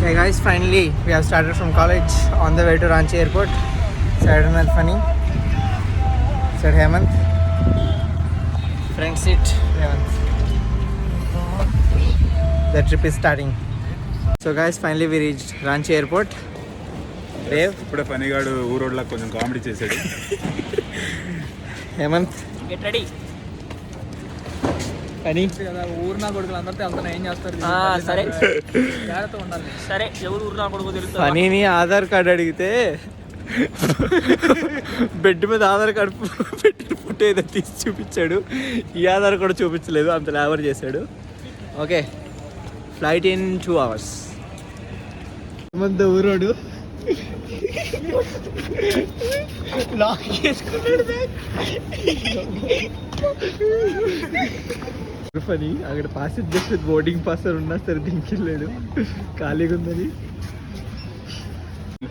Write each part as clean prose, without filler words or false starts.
Hey guys, finally we have started from college on the way to Ranchi airport. Side Hemant Funny. Side Hemant. Front seat Hemant. The trip is starting. So guys, finally we reached Ranchi airport. Dev. ఇప్పుడే ఫనీగాడు ఊరోడ్లా కొంచెం comedy చేశాడు. Hemant get ready. Funny కదా ఊరు నా కొడుకులు అందరితో వెళ్తున్నా ఏం చేస్తారు? సరే జాగ్రత్త ఉండాలి. సరే ఎవరు ఊరు నా కొడుకు తెలుస్తుంది. ఫనీని ఆధార్ కార్డు అడిగితే బెడ్ మీద ఆధార్ కార్డు పెట్టిన ఫోటో ఏదో తీసి చూపించాడు. ఈ ఆధార్ కూడా చూపించలేదు, అంత లేబర్ చేశాడు. Okay, flight in 2 hours. Hemanth ఊరోడు లాక్ చేసుకున్నాడు ఫనీ. అక్కడ ప్యాసింజర్స్ బోర్డింగ్ పాస్ ఉన్నా సరే దించలేడు, ఖాళీగా ఉందని.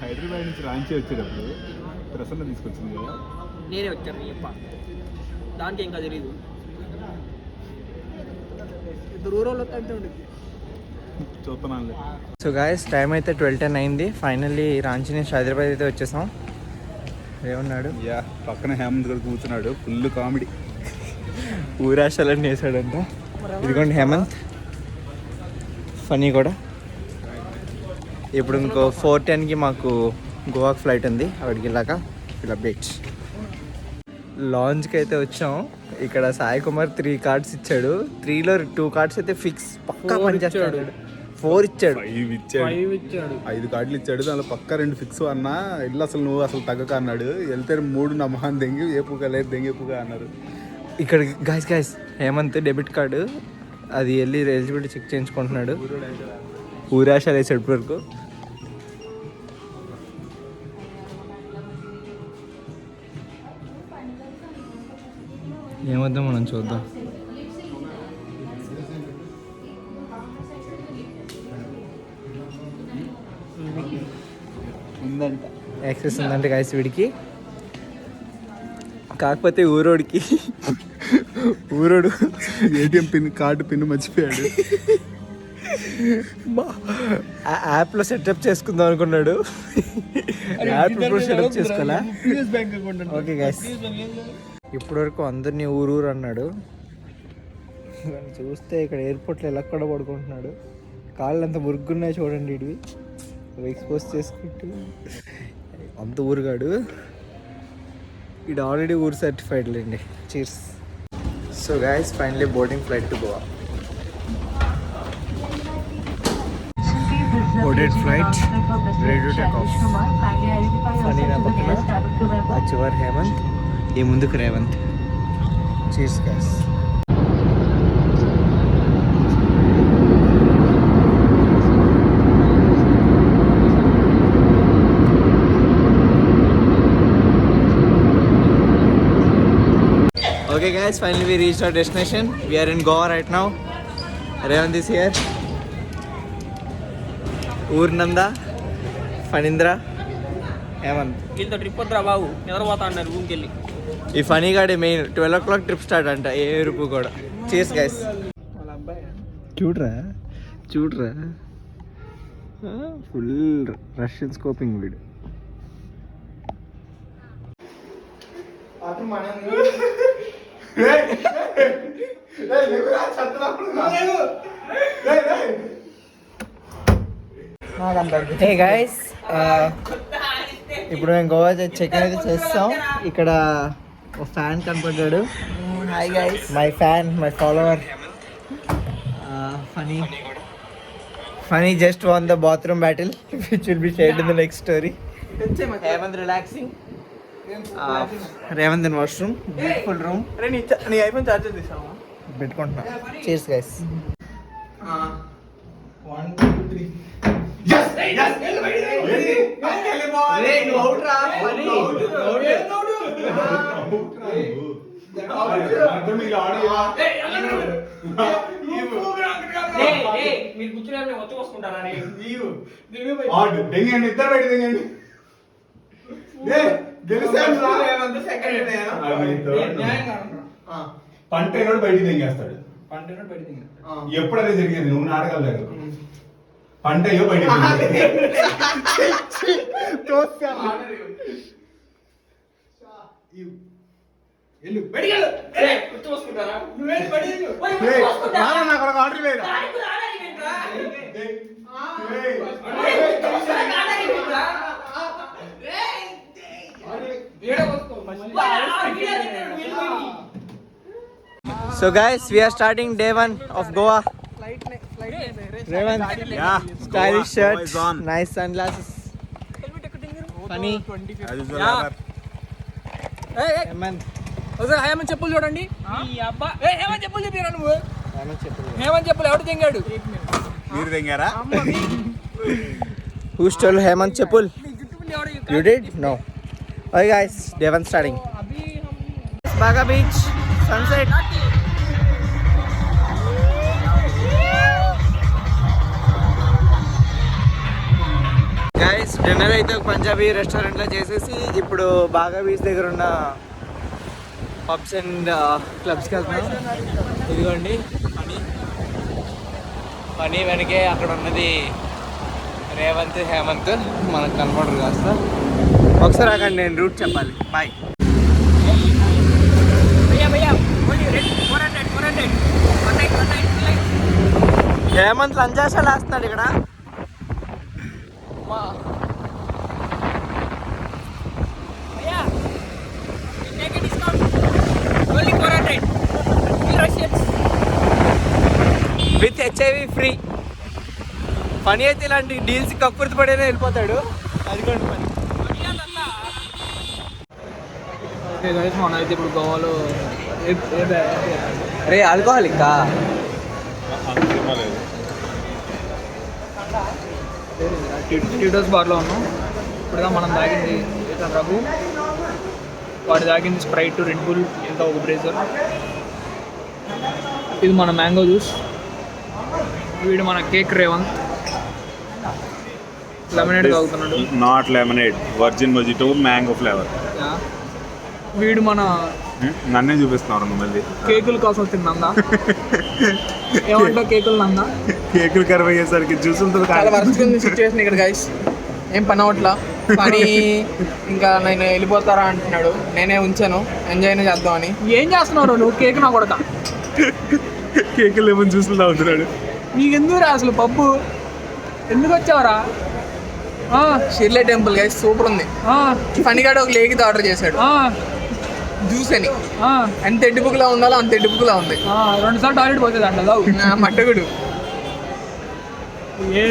హైదరాబాద్ నుంచి రాంచి వచ్చేటప్పుడు ప్రసన్న తీసుకొచ్చింది కదా, నేనే వచ్చాను చెప్ప, దానికి ఇంకా తెలియదు. ఇద్దరు ఊరోళ్ళు అంతే ఉండేది. చూస్తున్నాను. సో గాయస్, టైం అయితే 12:10 అయింది. ఫైనల్లీ రాంచి నుంచి హైదరాబాద్ అయితే వచ్చేసాం. ఏమన్నాడు? యా, పక్కన హేమంత్ కూడా కూర్చున్నాడు, ఫుల్ కామెడీ. ఊరాశాలని వేసాడంట. ఇదిగోండి హేమంత్, ఫనీ కూడా. ఇప్పుడు ఇంకో 4:10కి మాకు గోవాకి ఫ్లైట్ ఉంది. అక్కడికి వెళ్ళాక ఇలా అప్డేట్స్. లాంచ్కి అయితే వచ్చాం. ఇక్కడ సాయి కుమార్ 3 కార్డ్స్ ఇచ్చాడు. 3లో 2 కార్డ్స్ అయితే ఫిక్స్ పక్కా పనిచేస్తాడు. 4 ఇచ్చాడు. 5 ఇచ్చాడు. 5 కార్డులు ఇచ్చాడు. దానిలో పక్క 2 ఫిక్స్ అన్నా. ఇల్లు అసలు నువ్వు అసలు తగ్గక అన్నాడు. వెళ్తే 3 నమ్మహాన్ దెంగి ఏపుగా లేదు, దెంగి ఏపుగా అన్నారు. ఇక్కడ గాయస్ హేమంత్ డెబిట్ కార్డు అది వెళ్ళి ఎలిజిబిలిటీ చెక్ చేయించుకుంటున్నాడు. ఊరాశ వేసాడు ఇప్పటివరకు. ఏమొద్దాం మనం చూద్దాం. ఉందంట, యాక్సెస్ ఉందంటే గాయస్ వీడికి. కాకపోతే ఊరోడు ఏటీఎం కార్డు పిన్ మర్చిపోయాడు. యాప్లో సెటప్ చేసుకుందాం అనుకున్నాడు. యాప్ సెటప్ చేసుకోవాలా? ఓకే గైస్, ఇప్పటివరకు అందరినీ ఊరు అన్నాడు. చూస్తే ఇక్కడ ఎయిర్పోర్ట్లో ఎలా కూడా పడుకుంటున్నాడు. కాళ్ళు అంత మురుగున్నాయి చూడండి. ఇడివి ఎక్స్పోజ్ చేసుకుంటూ అంత ఊరుగాడు. ఇది ఆల్రెడీ ఊరు సర్టిఫైడ్ లేండి. Cheers. So guys, finally boarding flight to Goa. Boarded flight, ready to take off. Phani నా పక్కన, ఆ చివరి హేమంత్, ఈ ముందుకు Revanth. Cheers guys. Okay guys, finally we reached our destination. We are in Goa right now. Revant is here. Urnanda, Fanindra, Hemant. వీళ్ళతో trip వద్దురా బాబు, నిద్రపోతా అన్నారు రూమ్కి వెళ్ళి. ఈ ఫనీ గాడి మెయిన్ 12 o'clock ట్రిప్ స్టార్ట్ అంట. ఏ రూపు కూడా. Cheers guys. వాళ్ళ అబ్బాయి చూడరా ఫుల్ రష్యన్ స్కోపింగ్ వీడు. హే గైస్, ఇప్పుడు మేము గోవా చెక్ అయితే చేస్తాం. ఇక్కడ ఒక ఫ్యాన్ కనపడ్డాడు. Hi guys, my fan, my follower. Phani just won the bathroom battle which will be shared in the next story. Hemanth relaxing. Revanth in washroom. Beautiful room. నీ iPhone charger తీసావా? పెట్టుకుంటున్నా. Cheers guys. 1 2 3. మీరు కూర్చునే వచ్చి వస్తుంటారా? పంట బయటికి తెంగేస్తాడు. ఎప్పుడు అదే జరిగేది. నువ్వు నాటకాలు లేదు. పంటయ్యో బయట ఆర్డర్ లేదా So guys, we are starting day 1 of Goa. Revan, Yeah, stylish Goa shirt, is on. nice sunglasses. Funny. Hemant. ఒకసారి హేమంత్ చెప్పులు చూడండి ఈ అబ్బా హేమంత్ చెప్పులు చెప్పారా నువ్వు Hemant చెప్పులు. హేమంత్ చెప్పులు ఎవడు తెంగాడు మీరు తెంగారా Who stole Hemant చెప్పులు? You did? No. Okay guys, day 1 starting. Baga Beach, sunset. Guys dinner అయితే ఒక పంజాబీ రెస్టారెంట్లో చేసేసి ఇప్పుడు బాగా బీచ్ దగ్గర ఉన్న పబ్స్ అండ్ క్లబ్స్కి వెళ్తున్నాం. ఇదిగోండి పని వెనకే అక్కడ ఉన్నది రేవంత్ హేమంత్ మనకు కనపడరు కాస్త. ఒకసారి అక్కడ నేను రూట్ చెప్పాలి. బాయ్. హేమంత్ లంచాసాలు వేస్తున్నాడు ఇక్కడ. With HIV free. పని అయితే ఇలాంటి డీల్స్ కక్కుర్తి పడేనే వెళ్ళిపోతాడు. అదిగోండి పని. మనం అయితే ఇప్పుడు గోవాలో రే ఆల్కహాల్ ఇంకా టీటోస్ బార్లో ఉన్నాం. ఇప్పుడుగా మనం తాగింది రఘు, వాడు తాగింది స్ప్రైట్, రెడ్ బుల్, ఇంకా ఒక బ్రేజర్. ఇది మన మ్యాంగో జ్యూస్. వీడు మన కేక్ రేవంత్ లెమనేడ్ తాగుతున్నాడు. Not lemonade, virgin mojito mango flavour. వీడు మన నన్నే చూపిస్తున్నారు మళ్ళీ. కేకుల కోసం తిన్నందా ఏమంటావు? కేకులు నందా కేకులు కర్వ్ అయ్యేసరికి జ్యూసులతో చాలా వరస్ట్ ఉంది సిచ్యువేషన్ ఇక్కడ గైస్. ఏం పని అవట్లా, కానీ ఇంకా నేను వెళ్ళిపోతారా అంటున్నాడు. నేనే ఉంచాను, ఎంజాయ్ చేద్దామని. ఏం చేస్తున్నావు నువ్వు? కేక్ నా కొడక కేకులు ఏమని జ్యూసులు తాగుతున్నాడు. నీకు ఎందుకు రా అసలు పబ్బు? ఎందుకు వచ్చావరా? షిర్లే టెంపుల్ గైస్ సూపర్ ఉంది. ఫనీగాడు ఒక లేగితో ఆర్డర్ చేశాడు జ్యూస్ అని. ఎంత ఎడ్డిపుకులా ఉండాలో అంత ఎడ్డిపుకులా ఉంది. 2 సార్లు టాయిలెట్ పోతుంది అంట మట్టగుడు. ఏ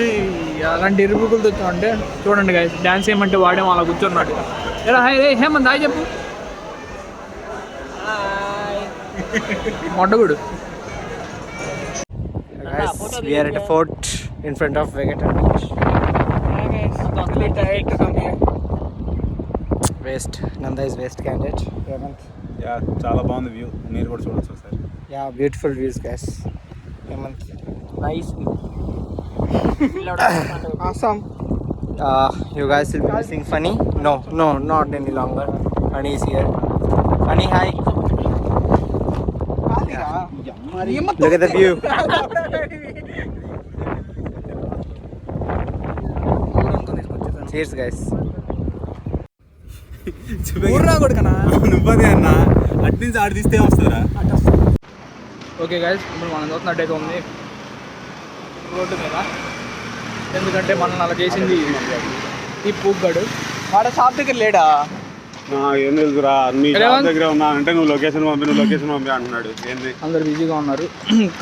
అలాంటి ఎరుపుకులు తెచ్చామంటే చూడండి గైస్, డ్యాన్స్ చేయమంటే వాడేమో అలా కూర్చున్నాడు. ఎలా హేమంత్ హాయ్ చెప్పు. మొట్టగుడు. We are at a fort in front of Vegetar Beach. West. Nanda is West candidate. Hemant. Yeah చాలా బాగుంది వ్యూ, మీరు కూడా చూడొచ్చు ఒకసారి. Yeah, beautiful views guys. Hemant. Nice. Awesome. You guys will be missing Funny. No, not any longer. Funny is here. Funny, hi. Look at the view. Cheers guys. నువ్వదే అన్న అటు నుంచి ఆడ తీస్తే వస్తారా? ఓకే గైస్, ఇప్పుడు మనం చూస్తున్నట్టయితే ఉంది రోడ్డు మీద. ఎందుకంటే మనం అలా చేసింది ఈ పూగ్గాడు. వాడ షాప్ దగ్గర లేడా? ఏం తెలుసురా, నీ షాప్ దగ్గర ఉన్నా అంటే నువ్వు లొకేషన్ పంపి అంటున్నాడు. ఏంది అందరు బిజీగా ఉన్నారు.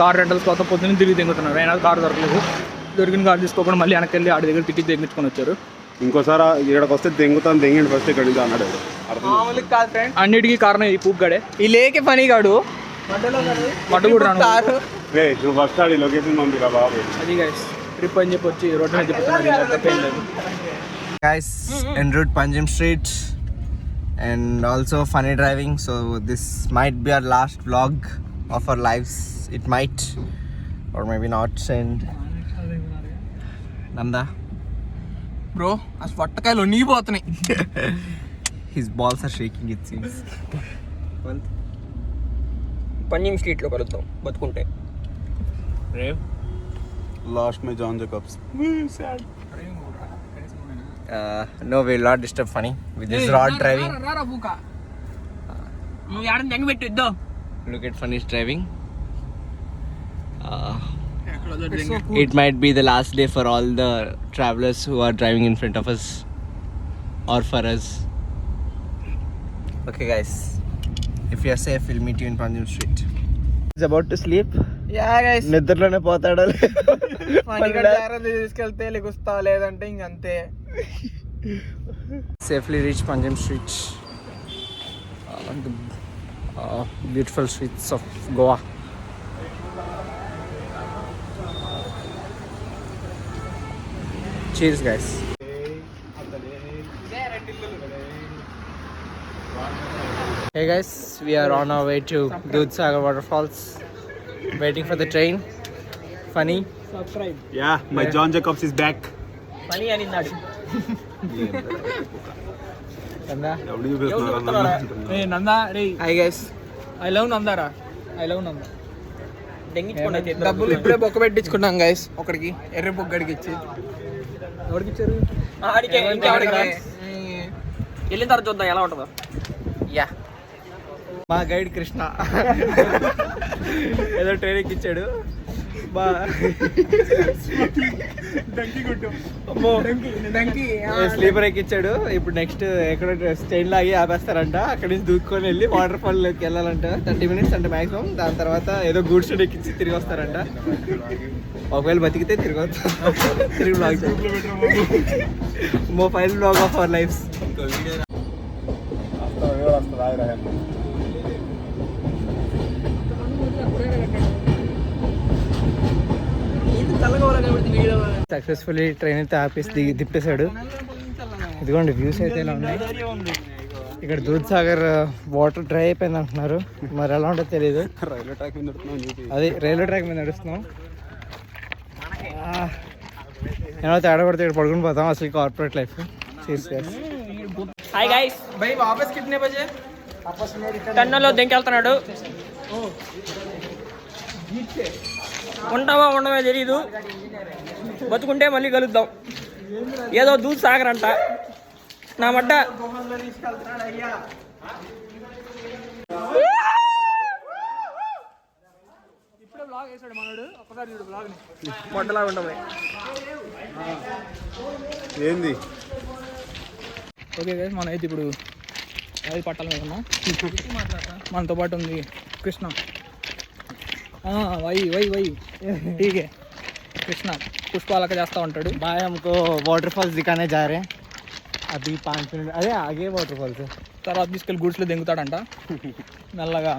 కార్ రెంటల్స్ కొత్త పొద్దున్న తిరిగి తెంగుతున్నారు. అయినా కార్ దొరకలేదు. దొరికిన కార్ తీసుకోకుండా మళ్ళీ వెనక్కి వెళ్ళి ఆడి దగ్గర తిట్టి తెగించుకొని వచ్చారు. ఇంకోసారి ఇక్కడికి వస్తే తెంగండి ఫస్ట్ ఇక్కడ నుంచి అన్నాడు. అన్నిటికీ కారణం ఈ పూగ్గాడే. ఈ లేకే పని కాడు మడ్డు కూడా రాను. నువ్వు ఫస్ట్ ఆడి లొకేషన్ పంపిరా బాబు. అది గైస్ ట్రిప్ అని చెప్పి వచ్చి రోడ్డు మీద తిప్పుతున్నారు. Guys, en route Panjim Street and also funny driving. So this might be our last vlog of our lives. It might or maybe not. And Nanda, bro ఆ పట్టకాయలు నీపోతున్నాయి. his balls are shaking it seems. Panjim స్ట్రీట్లో కలుద్దాం బతుకుంటే. Lost my John Jacobs. No, we will not disturb Funny with this rod driving. రారా బూకా నువ్వు యాడని దెంగ పెట్టు ఇద్దో. Look at Funny's driving. It might be the last day for all the travelers who are driving in front of us or for us. Okay guys, if you are safe, we'll meet you in Panjim Street. He's about to sleep. Yeah guys నిద్రలోనే పోతాడు. Funny గడ్ జాగ్రత్త తీసుకెళ్తే లెగుస్తా లేదంటే ఇంకంతే. Safely reach Panjim Street. The beautiful streets of Goa. Cheers guys. Hey guys, we are on our way to Dudhsagar waterfalls, waiting for the train. Funny. Subscribe. Yeah my John Jacobs is back. Phani అనిందాడు. ఎవడు చూపిస్తున్నారా? ఏ నందా రే. Hi guys. I love నందారా. I love Nanda. డబ్బులు ఇప్పుడే బొక్క పెట్టించుకున్నాం guys ఒకడికి ఎర్ర బొగ్గడికి ఇచ్చి. ఎవరికి ఇచ్చారు? వెళ్ళిన తర్వాత చూద్దాం ఎలా ఉంటుందో. Yeah. మా గైడ్ కృష్ణ ఏదో ట్రైనింగ్ ఇచ్చాడు. స్లీపర్ ఎక్కిచ్చాడు. ఇప్పుడు నెక్స్ట్ ఎక్కడ స్టైన్ లాగి ఆపేస్తారంట. అక్కడి నుంచి దూసుకొని వెళ్ళి వాటర్ ఫాల్ లోకి వెళ్ళాలంట. 30 minutes అంటే మాక్సిమం. దాని తర్వాత ఏదో గూడ్స్ ఎక్కించి తిరిగి వస్తారంట. ఒకవేళ బతికితే తిరిగి వస్తాం. తిరిగి blog file blog of our life. Successfully train అయితే ఆపేసి తిప్పేశాడు. ఇదిగోండి వ్యూస్ అయితే ఇలా ఉన్నాయి. ఇక్కడ దూద్సాగర్ వాటర్ డ్రై అయిపోయింది అంటున్నారు. మరి ఎలా ఉంటుందో తెలియదు. రైల్వే ట్రాక్ మీద నడుస్తున్నాం. అది రైల్వే ట్రాక్ మీద నడుస్తున్నాం. ఏమో తేడా పడితే ఇక్కడ పడుకుని పోతాం. అసలు కార్పొరేట్ లైఫ్. హాయ్ గైస్ భయ్ వాపస్ కిట్నే బజే టన్నలో దెంకెళ్తున్నాడు. ఉంటావా ఉండవా తెలీదు. బతుకుంటే మళ్ళీ కలుద్దాం. ఏదో దూద్ సాగర్ అంట నా మడ్డ. ఇప్పుడే బ్లాగ్ వేసాడు మనోడు. ఒక్కసారి చూడు బ్లాగ్ ని. మొడ్డలా ఉండవు. ఏంది? ఓకే గైస్ మనం అయితే ఇప్పుడు రైలు పట్టాల మీద ఉన్నాం. మనతో పాటు ఉంది కృష్ణ. వై వై వై ఠీకే కృష్ణ పుష్పాలక చేస్తూ ఉంటాడు. బాయ్ हमको వాటర్ఫాల్స్ దిखाने जा रहे हैं अभी 5 मिनट. అదే ఆగే వాటర్ఫాల్స్. తర్వాత తీసుకెళ్ళి గూడ్స్లో దింగుతాడంట. మెల్లగా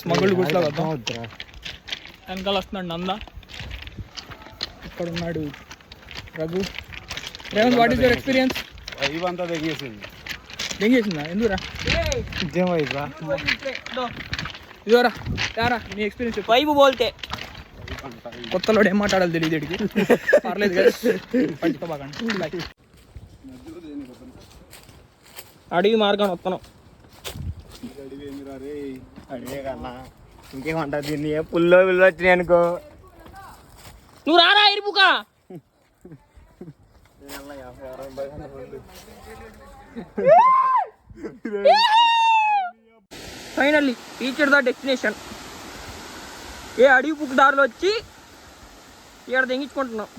స్మగుల్డ్ గూడ్స్లో వద్దాం. వెనకాల వస్తున్నాడు నంద. ఇక్కడ ఉన్నాడు Raghu. Revanth what is your experience? ఇవంతా తెగేసింది. దెంగేసిందా? ఎందుకురా? ఇదివరా యారా నీ ఎక్స్పీరియన్స్ వైబు బోల్తే. కొత్తలో ఏం మాట్లాడాలి తెలియదు వీడికి. పర్లేదు కదా పంచుకోబాకండి. అడవి మార్గాన్ని వస్తున్నాం. అడిగే కన్నా ఇంకేమంటారు దీన్ని. పుల్లో పిల్లో వచ్చినాయి అనుకో. నువ్వు రారా ఇరుపుకా. Finally reached the destination. ఏ అడవి పుక్ దారిలో వచ్చి ఇక్కడ తెంగించుకుంటున్నాం.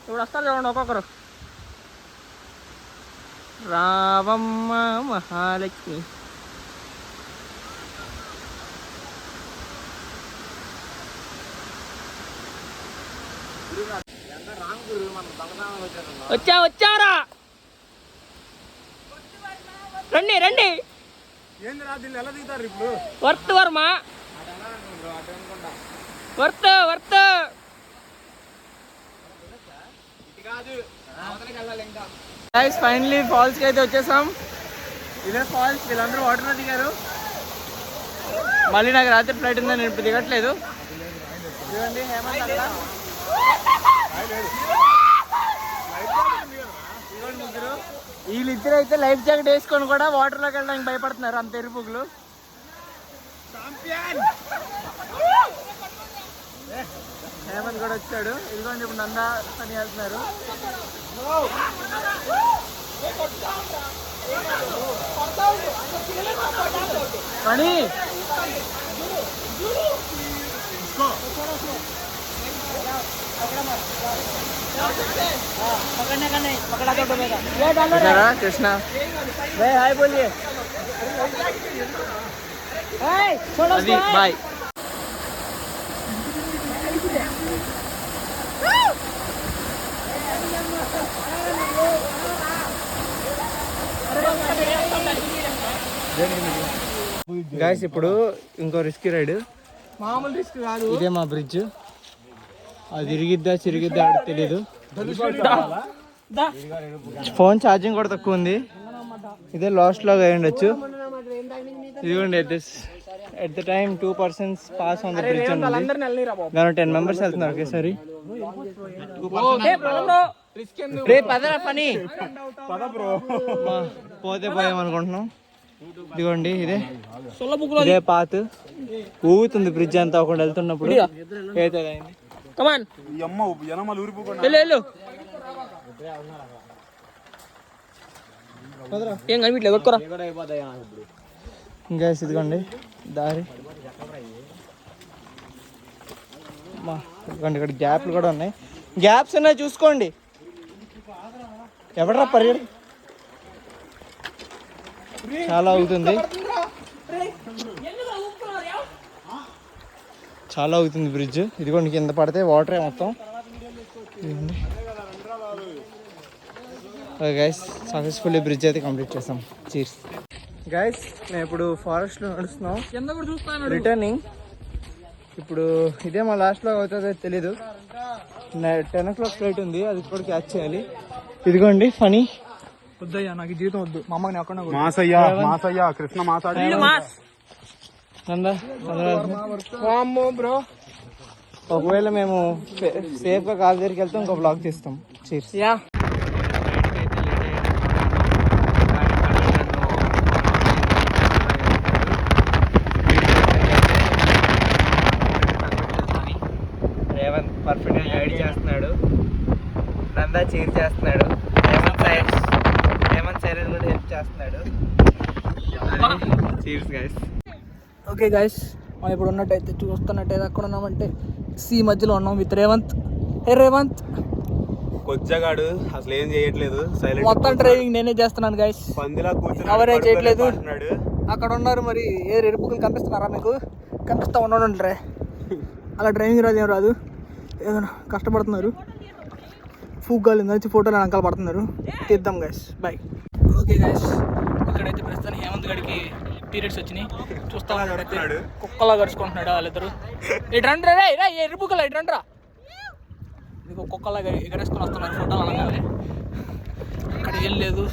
ఇప్పుడు వస్తారు చూడండి ఒక్కొక్కరు. రావమ్మ మహాలక్ష్మి. వచ్చారా రండి రండి. Worth Varma worth worth. Guys finally falls కి అయితే వచ్చేసాం. ఇదే ఫాల్స్. వీళ్ళందరూ వాటర్లో దిగారు. మళ్ళీ నాకు రాత్రి ఫ్లైట్ ఉందని నేను ఇప్పుడు దిగట్లేదు. ఇదిగోండి హేమంత్ అక్కడ. వీళ్ళిద్దరు అయితే లైఫ్ జాకెట్ వేసుకొని కూడా వాటర్లోకి వెళ్ళడానికి భయపడుతున్నారు. అంత ఎరుపుగులు. హేమంత్ కూడా వచ్చాడు. ఇదిగోండి ఇప్పుడు నందా అని వెళ్తున్నారు. పని కృష్ణ హాయ్ బోలియే బాయ్. గాయస్ ఇప్పుడు ఇంకో రిస్క్ రైడ్. మామూలు రిస్క్ కాదు. ఇదే మా బ్రిడ్జ్. అది తిరిగిద్దా చిరిగిద్దా ఆడికి తెలీదు. ఫోన్ ఛార్జింగ్ కూడా తక్కువ ఉంది. ఇదే లాస్ట్ లాగా అయి ఉండొచ్చు. ఇదిగోండి at the time 2 persons pass on the bridge ఉంది. దాని 10 members వెళ్తున్నారు ఒకేసారి. పదరా పని పోతే పోయాం అనుకుంటున్నాం. ఇదిగోండి ఇదే పాత్ ఊగుతుంది బ్రిడ్జ్ అంతా ఒకటి వెళ్తున్నప్పుడు. ఇంకా ఇదిగోండి దారి. ఇదిగోండి ఇక్కడ గ్యాప్లు కూడా ఉన్నాయి. గ్యాప్స్ ఉన్నాయి చూసుకోండి. ఎవడరా పరిగెడు. చాలా అవుతుంది, చాలా అవుతుంది బ్రిడ్జ్. ఇదిగోండి కింద పడితే వాటరే మొత్తం. ఓకే గైస్, సక్సెస్ఫుల్లీ బ్రిడ్జ్ అయితే కంప్లీట్ చేసాం. Cheers guys. మేము ఇప్పుడు ఫారెస్ట్లో నడుస్తున్నాం, రిటర్నింగ్. ఇప్పుడు ఇదే మా లాస్ట్లో అవుతుందో తెలీదు. 10 o'clock ఫ్లైట్ ఉంది, అది కూడా క్యాచ్ చేయాలి. ఇదిగోండి ఫనీ. వద్దయ్యా నాకు జీవితం వద్దు. మా అమ్మకి అక్కడ కృష్ణ మాసాడు బ్రో. ఒకవేళ మేము సేఫ్గా కాల్ దగ్గరికి వెళ్తే ఇంకో బ్లాగ్ తీస్తాం. చీర్స్. యా రేవంత్ పర్ఫెక్ట్గా గైడ్ చేస్తున్నాడు. నందా చీర్ చేస్తున్నాడు. హేమంత్ సైలెంట్ కూడా హెల్ప్ చేస్తున్నాడు. Cheers guys. ఓకే గైస్, మనం ఇప్పుడు ఉన్నట్టయితే చూస్తున్నట్టయితే అక్కడ ఉన్నామంటే సీ మధ్యలో ఉన్నాం విత్ రేవంత్. హే రేవంత్. కొచ్చగాడు అసలు ఏం చేయట్లేదు, మొత్తం డ్రైవింగ్ నేనే చేస్తున్నాను గైస్. ఎవరే చేయట్లేదు. అక్కడ ఉన్నారు మరి. ఏ ఎరుపుకులు కనిపిస్తున్నారా మీకు? కనిపిస్తా ఉన్నాడు. అలా డ్రైవింగ్ రాదు, ఏం రాదు, ఏదైనా కష్టపడుతున్నారు. ఫూగాలు వచ్చి ఫోటోలు వెనకాల పడుతున్నారు. తీద్దాం గైస్. బాయ్. ఓకే గైస్, ఇక్కడైతే ప్రస్తుతానికి హేమంత్ గడికి పీరియడ్స్ వచ్చినాయి. చూస్తా ఉన్నాడు, కుక్కలా గడుచుకుంటున్నాడు వాళ్ళిద్దరు. ఇటు రండి రా, ఎరుపుకలా ఇటు రండి రా. మీకు కుక్కలాగా ఎగరేసుకొని వస్తున్నారు ఫోటోలు అనగానే. అక్కడ ఏం లేదు.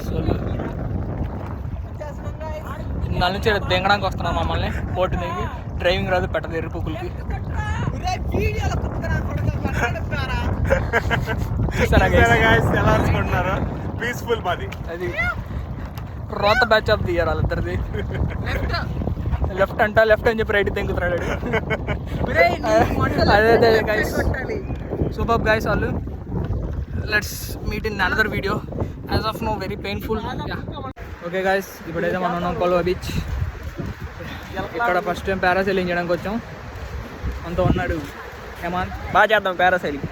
దాని నుంచి దిగడానికి వస్తున్నారు మమ్మల్ని. బోటు దిగి డ్రైవింగ్ రాదు, పెట్టదు ఎరుపుకులకి. పీస్ఫుల్ మాది. అది రోత బ్యాచ్ ఆఫ్ ది ఇయర్ వాళ్ళిద్దరిది. లెఫ్ట్ అని చెప్పి రైట్ దింగుతున్నాడు. అదే గైస్, సూపర్ గైస్ వాళ్ళు. Let's meet in another video. As of now very painful. Okay guys, ఇప్పుడైతే మనం ఉన్నాం కొల్వా బీచ్. ఇక్కడ ఫస్ట్ టైం పారాసైలింగ్ చేయడానికి వచ్చాం. అంతా ఉన్నాడు హేమంత్. బాగా చేద్దాం పారాసైలింగ్.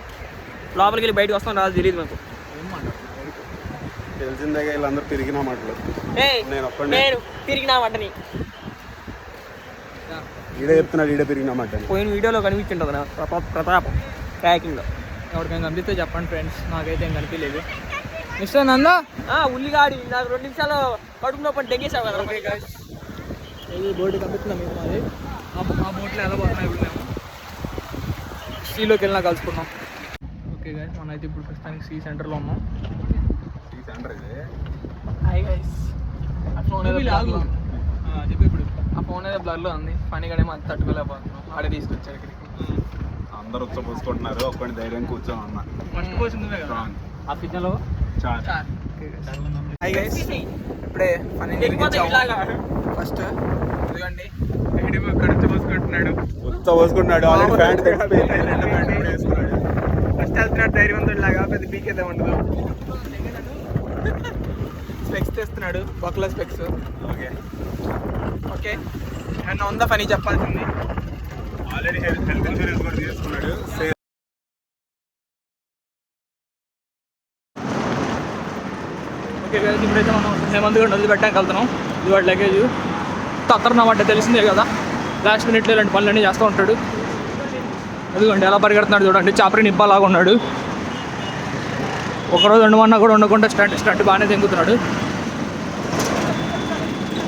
లోపలికి వెళ్ళి బయటకు వస్తాం రాదు తెలియదు మాకు. తెలిసిందే వీళ్ళందరూ తిరిగిన మాటలు. నేను తిరిగినా మాటని ఈడే చెప్తున్నాడు. ఈడే తిరిగిన మాట పోయిన వీడియోలో కనిపించింటుంది నా ప్రతాపం ట్రాకింగ్లో. ఎవరికైనా కనిపిస్తే చెప్పండి ఫ్రెండ్స్, నాకైతే ఏం కనిపించలేదు. మిస్టర్ నందా ఉల్లిగాడి నాకు 2 నిమిషాలు కడుపులో పని డెంగేసావు కదా. ఓకే గైస్, ఇది బోర్డు కనిపిస్తుందా మీకు? మాది ఆ బోట్లో ఎలా పోతున్నాయి ఇప్పుడు మేము. సీలోకి వెళ్ళినా కలుసుకున్నాం. ఓకే గైస్, మనం అయితే ఇప్పుడు ప్రస్తుతానికి సీ సెంటర్లో ఉన్నాం. Hi guys. ఆ ఫోన్ ఏదో బ్లర్లో ఉంది. చెప్పి ఇప్పుడు ఆ ఫోన్ ఏదో బ్లర్లో ఉంది. పనిగానేమో అది తట్టుకోలేకపోతున్నాం. ఆడే తీసుకొచ్చారు ఇక్కడికి. అందరూ ఉచ్చపోసుకుంటున్నారు. ఒక్కడిని ధైర్యం కూర్చోమన్నా. ఫస్ట్ పోసింది కదా ఆ పిజ్జాలో. చార్ హాయ్ గైస్, ఇప్పుడే పని ఫస్ట్ ఇదిగోండి ఖర్చు పోసుకుంటున్నాడు. కొత్త పోసుకుంటున్నాడు ఆల్రెడీ ప్యాంట్ ఫస్ట్ వెళ్తున్నాడు ధైర్యవంతుడు లాగా, పెద్ద పీకేదే ఉండదు. స్పెక్స్ తెస్తున్నాడు, బొక్కల స్పెక్స్. ఓకే ఓకే, ఏమన్నా ఉందా పని చెప్పాల్సింది? ఆల్రెడీ హెల్త్ ఇన్సూరెన్స్ కూడా తీసుకున్నాడు. ఓకే గైస్, ఇప్పుడైతే మనం హేమంత్ గంట వదిలిపెట్టడానికి వెళ్తున్నాం. ఇది వాడి లగేజ్ తత్తరనమాట, తెలిసిందే కదా. లాస్ట్ మినిట్లో ఇలాంటి పనులన్నీ చేస్తూ ఉంటాడు. అదిగోండి ఎలా పరిగెడుతున్నాడు చూడండి, చాపరి నిబ్బాలాగా ఉన్నాడు. ఒకరోజు ఉండమన్నా కూడా ఉండకుండా స్టంట్ బాగానే తెంగుతున్నాడు.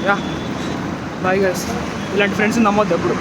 యా బాయ్ గైస్, ఇలాంటి ఫ్రెండ్స్ నమ్మొద్దు ఎప్పుడు.